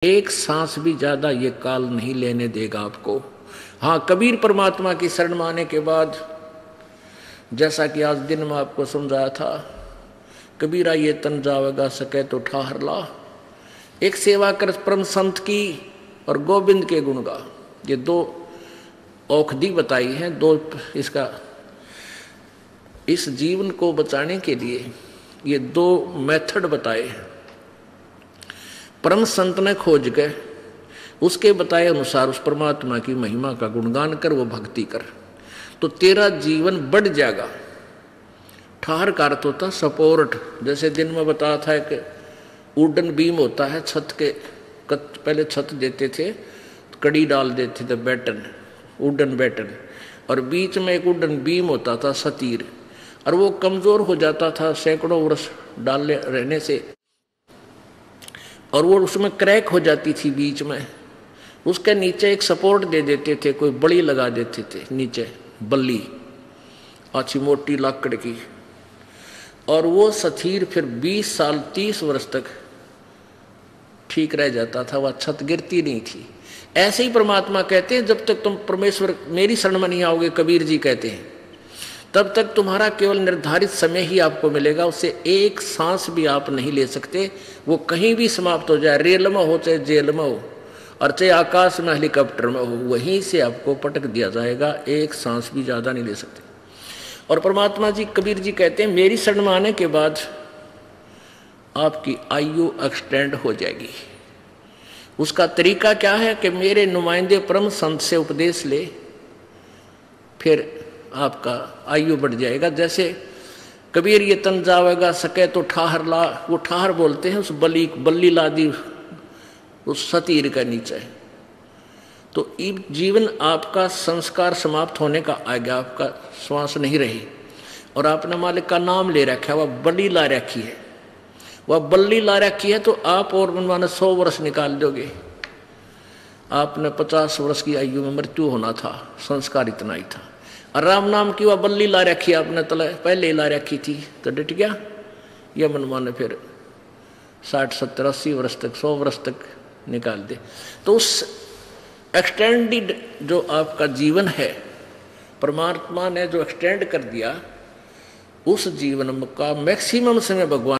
एक सांस भी ज्यादा ये काल नहीं लेने देगा आपको। हाँ, कबीर परमात्मा की शरण में आने के बाद, जैसा कि आज दिन में आपको समझाया था, कबीरा ये तन जावेगा सके तो ठाहर ला, एक सेवा कर परम संत की और गोविंद के गुण गा। ये दो औषधि बताई है, दो इसका इस जीवन को बचाने के लिए ये दो मेथड बताए हैं। परम संत ने खोज के उसके बताए अनुसार उस परमात्मा की महिमा का गुणगान कर, वो भक्ति कर, तो तेरा जीवन बढ़ जाएगा। ठहर का अर्थ होता सपोर्ट। जैसे दिन में बताया था कि वुडन बीम होता है छत के, पहले छत देते थे, कड़ी डाल देते थे, बैटन, वुडन बैटन, और बीच में एक वुडन बीम होता था सतीर, और वो कमजोर हो जाता था सैकड़ों वर्ष डालने रहने से, और वो उसमें क्रैक हो जाती थी बीच में। उसके नीचे एक सपोर्ट दे देते थे, कोई बड़ी लगा देते थे नीचे, बल्ली अच्छी मोटी लाकड़ की, और वो सथीर फिर 20 साल 30 वर्ष तक ठीक रह जाता था, वह छत गिरती नहीं थी। ऐसे ही परमात्मा कहते हैं, जब तक तुम परमेश्वर मेरी शरण में नहीं आओगे, कबीर जी कहते हैं, तब तक तुम्हारा केवल निर्धारित समय ही आपको मिलेगा, उससे एक सांस भी आप नहीं ले सकते। वो कहीं भी समाप्त हो जाए, रेल में हो चाहे जेल में हो, और चाहे आकाश में हेलीकॉप्टर में हो, वहीं से आपको पटक दिया जाएगा, एक सांस भी ज्यादा नहीं ले सकते। और परमात्मा जी, कबीर जी कहते हैं, मेरी शरण में आने के बाद आपकी आयु एक्सटेंड हो जाएगी। उसका तरीका क्या है कि मेरे नुमाइंदे परम संत से उपदेश ले, फिर आपका आयु बढ़ जाएगा। जैसे कबीर ये तन जावेगा सके तो ठाहर ला, वो ठाहर बोलते हैं उस बल्ली ला दी उस सतीर का नीचे। तो जीवन आपका संस्कार समाप्त होने का आ गया, आपका श्वास नहीं रही, और आपने मालिक का नाम ले रखा है, वह बल्ली ला रखी है, वह बल्ली ला रखी है, तो आप और मनमाने 100 वर्ष निकाल दोगे। आपने 50 वर्ष की आयु में मृत्यु होना था, संस्कार इतना ही था। और राम नाम की वह बल्ली ला रखी आपने, तले पहले ला रखी थी, तो डट गया, यह मनमाने फिर 60 70 80 वर्ष तक, 100 वर्ष तक निकाल दे। तो उस एक्सटेंडेड जो आपका जीवन है, परमात्मा ने जो एक्सटेंड कर दिया, उस जीवन का मैक्सिमम समय भगवान